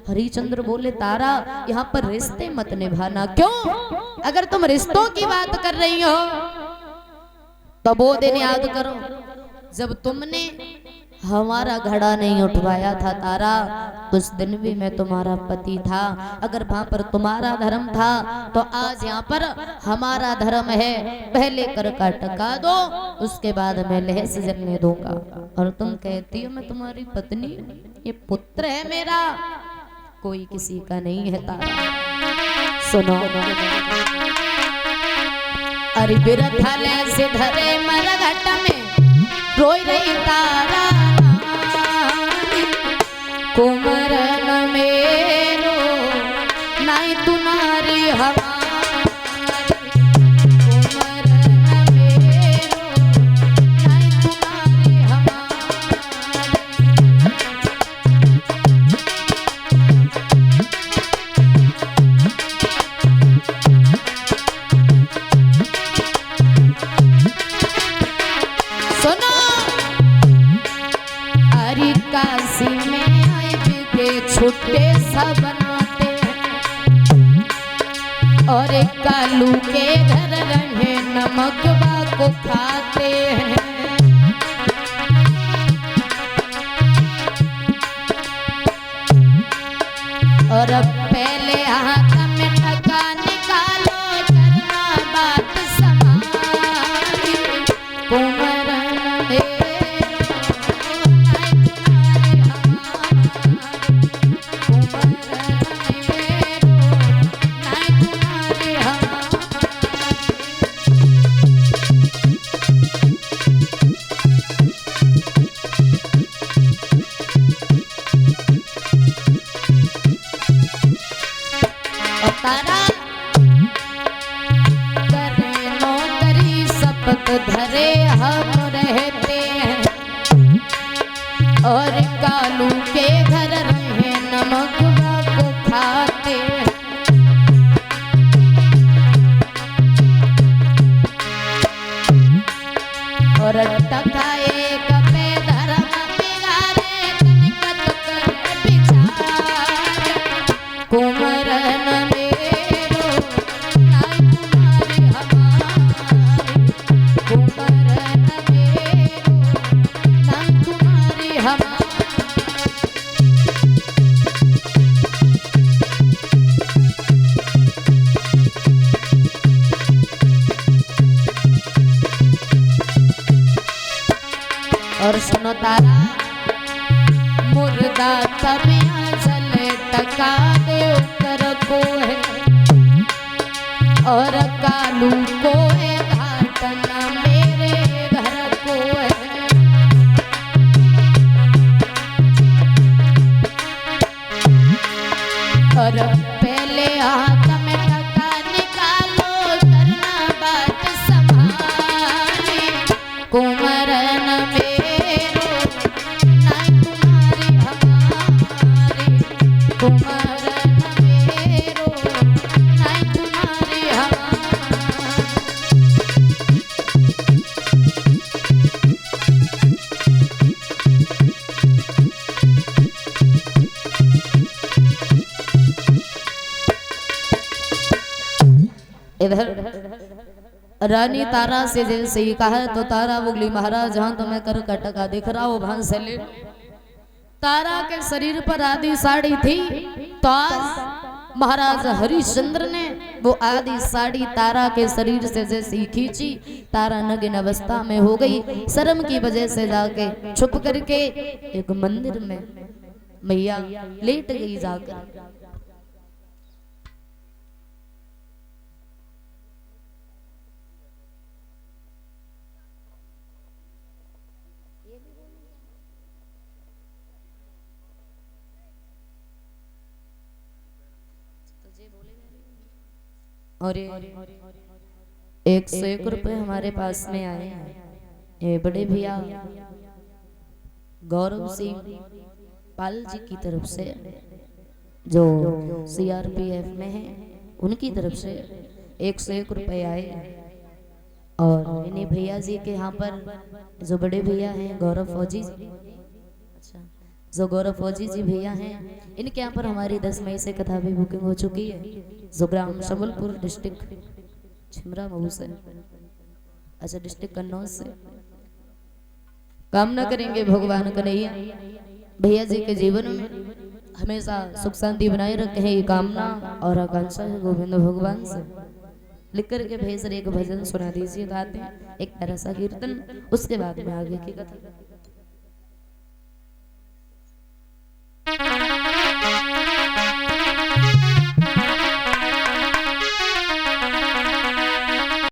हरिश्चंद्र बोले तारा यहाँ पर रिश्ते मत निभाना। क्यों? अगर तुम रिश्तों की बात कर रही हो तो वो दिन याद करो जब तुमने हमारा घड़ा नहीं उठवाया था तारा, उस दिन भी मैं तुम्हारा पति था। अगर वहां पर तुम्हारा धर्म था तो आज यहाँ पर हमारा धर्म है। पहले कर का टका दो, उसके बाद मैं लह से जलने दूंगा। और तुम कहती हो मैं तुम्हारी पत्नी, ये पुत्र है मेरा, कोई किसी का नहीं है तारा। सुनो, अरे बिरथाले से धरे मरघट में रोई रही तारा, कुमरन मेरो नाई तुम्हारी हमारी, कुमरन मेरो नाई तुम्हारी हमारी। सुनो, अरे काशी में आए बिके छुट्टे सब बनाते हैं, और एक कालू के घर रहे नमकवा को खाते हैं। और अब पहले हाथ में टका निकालो, करना बात समारी, कुमरन मेरो नाई तुम्हारी हमारी, कुमरन मेरो नाई तुम्हारी हमारी। और तारा करे नौकरी शपथ धरे हम रहते हैं, और कालू के घर रहे नमकवा को खाते हैं। और टका एक पे धर्म बिगाड़े, कनकत करे बिचारे, कुमरन मेरो नाई तुम्हारी हमारी, कुमरन मेरो नाई तुम्हारी हमारी। और सुनो तारा, मुर्दा तबिया जले टका दे कर को है, और कालू को है घाटना मेरे घर को है। और पहले हाथ में टका निकालो, करना बात संभाली, कुमरन मेरो नाई तुम्हारी हमारी, कुमरन मेरो नाई तुम्हारी हमारी। इधर रानी तारा से जैसे ही कहा तो तारा बोली महाराज जहां तो मैं कर का टका दिख रहा हूं वहां से ले। तारा के शरीर पर आदि साड़ी थी, तो आज महाराज हरिश्चंद्र ने वो आदि साड़ी तारा के शरीर से जैसे ही खींची, तारा नग्न अवस्था में हो गई। शर्म की वजह से जाके छुप करके एक मंदिर में मैया लेट गई जाकर। और 101 रुपए हमारे पास में आए हैं। ये बड़े भैया गौरव सिंह पाल जी की तरफ से, जो सीआरपीएफ में है, उनकी तरफ से 101 रुपए आए। और इन्हीं भैया जी के यहाँ पर जो बड़े भैया हैं गौरव फौजी, अच्छा जो गौरव फौजी जी भैया हैं, इनके यहाँ पर हमारी 10 मई से कथा भी बुकिंग हो चुकी है। जो ग्राम संबलपुर डिस्ट्रिक्ट छिमरा महू से, अच्छा डिस्ट्रिक्ट कन्नौज से। कामना करेंगे भगवान कन्हैया भैया जी के जीवन में हमेशा सुख शांति बनाए रखे हैं, ये कामना और आकांक्षा है गोविंद भगवान से। लिख करके भेज एक भजन सुना दीजिए, गाते हैं एक प्यारा सा कीर्तन, उसके बाद में आगे की कथा।